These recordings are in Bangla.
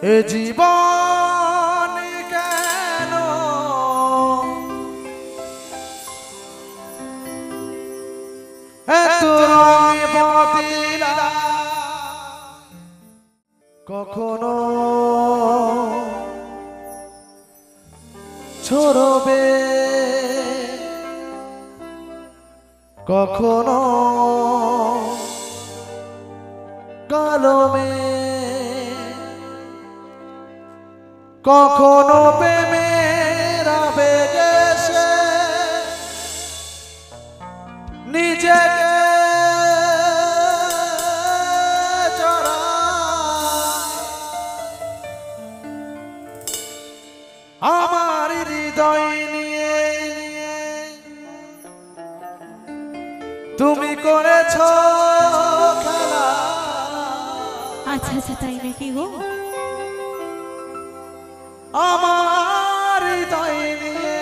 এ জীবন কেন এত রঙে বদলা কখনো ছড়বে কখনো কালমে কখনো প্রেমের আবেগে সে নিজেকে আমার হৃদয় নিয়ে তুমি করেছ খেলা। আচ্ছা আচ্ছা তাই নাকি গো? আমার হৃদয় নিয়ে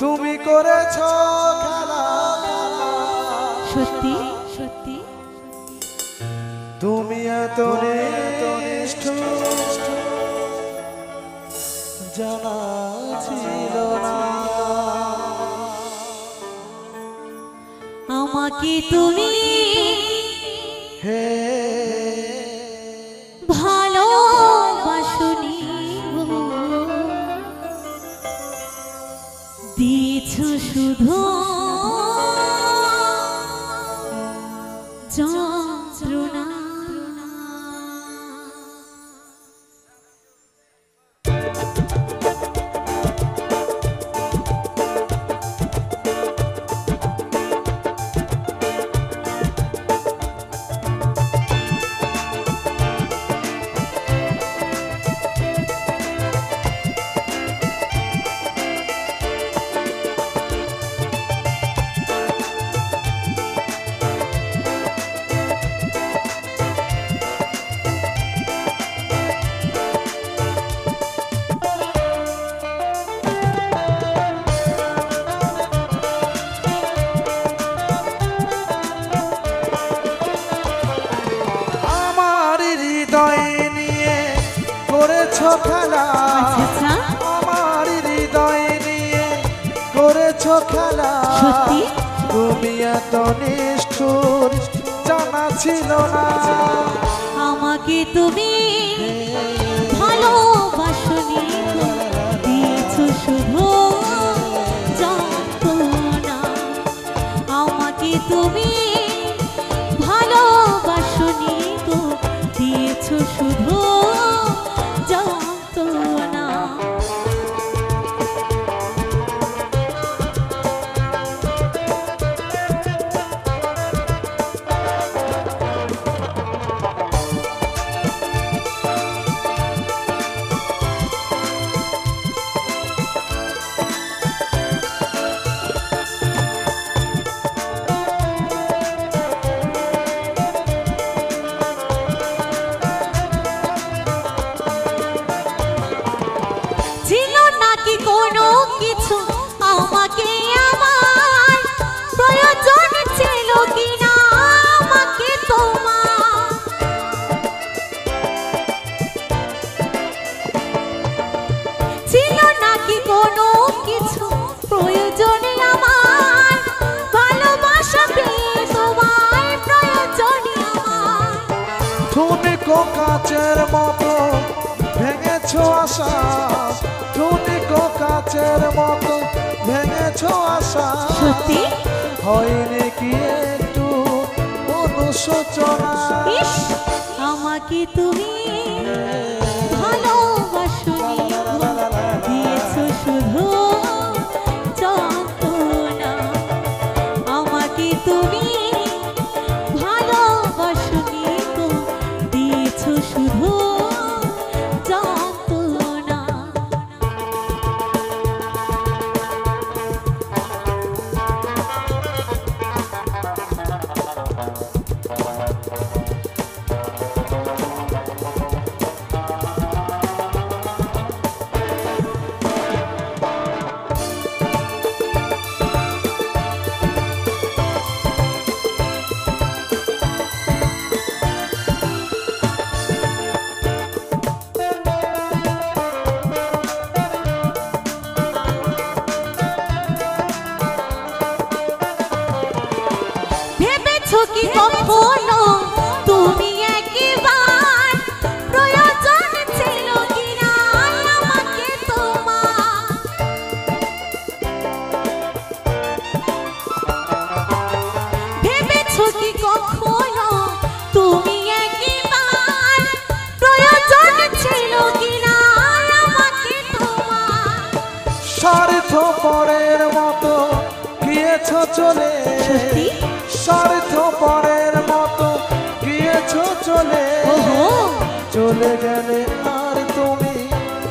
তুমি করেছ খেলা। সত্যি সত্যি তুমি এত নিষ্ঠুর জানা ছিল না। আমাকে তুমি হে ভালোবাসনি গো, দিয়েছ শুধু যন্ত্রণা। খেলা আমার হৃদয় নিয়ে করেছ খেলা। তুমি এত নিষ্ঠুর জানা ছিল না। আমাকে তুমি ভালোবাসনি গো, দিয়েছ শুধু যন্ত্রণা। আমাকে তুমি ভালোবাসনি গো, দিয়েছ শুধু যন্ত্রণা। ছিল নাকি কোনো কিছু আমাকে, আমার প্রয়োজন ছিল কিনা আমাকে তোমার? ছিল নাকি কোনো কিছু প্রয়োজনে আমার? ভালোবাসা পেয়ে তোমার প্রয়োজনে আমার। তুমি কাচের মতো ভেঙেছ আশা, তুমি কাচের মতো ভেঙেছ আশা। সত্যি হয়নি কি একটু অনুশোচনা? আমাকে তুমি ভালোবাসনি গো, দিয়েছ শুধু যন্ত্রণা। আমাকে তুমি ভালোবাসনি গো, দিয়েছ শুধু যন্ত্রণা। ভেবেছো কি কখনো তুমি একবার প্রয়োজন ছিল কিনা আমাকে তোমার? ভেবেছো কি কখনো তুমি একবার প্রয়োজন ছিল কিনা আমাকে তোমার? স্বার্থ পরের মতো গিয়েছো চলে, সত্যি? স্বার্থ পরের মতো গিয়েছো চলে, ওহো, চলে গেলে আর তুমি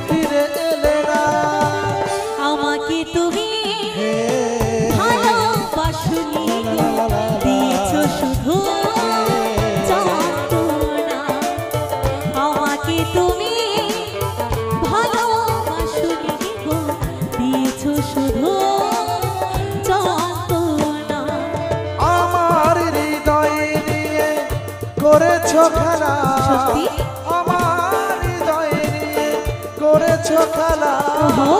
ফিরে এলে না। আমাকে তুমি হে, ভালোবাসনি গো, দিয়েছো শুধু যন্ত্রণা। আমাকে তুমি ভালোবাসনি গো, দিয়েছো শুধু যন্ত্রণা। আমার হৃদয় নিয়ে করেছো খেলা, সত্যি? আমার হৃদয় নিয়ে করেছো খেলা, ওহো,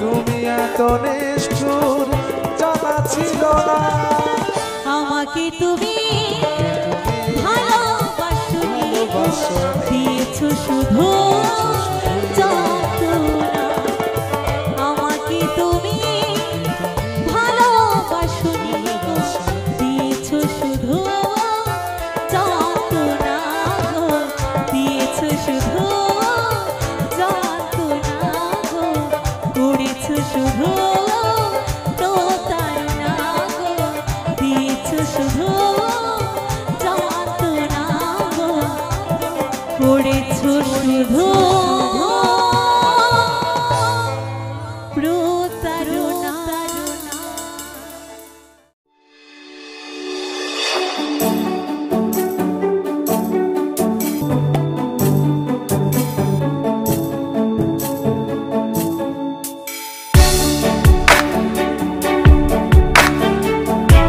তুমি এত নিষ্ঠুর জানা ছিল না। আমাকে তুমি ভালোবাসনি গো, দিয়েছো শুধু যন্ত্রণা। আমাকে তুমি ভালোবাসনি গো, দিয়েছো শুধু যন্ত্রণা গো, দিয়েছো শুধু যন্ত্রণা গো, করেছো শুধু প্রতারণা গো, দিয়েছো শুধু যন্ত্রণা গো, করেছো শুধু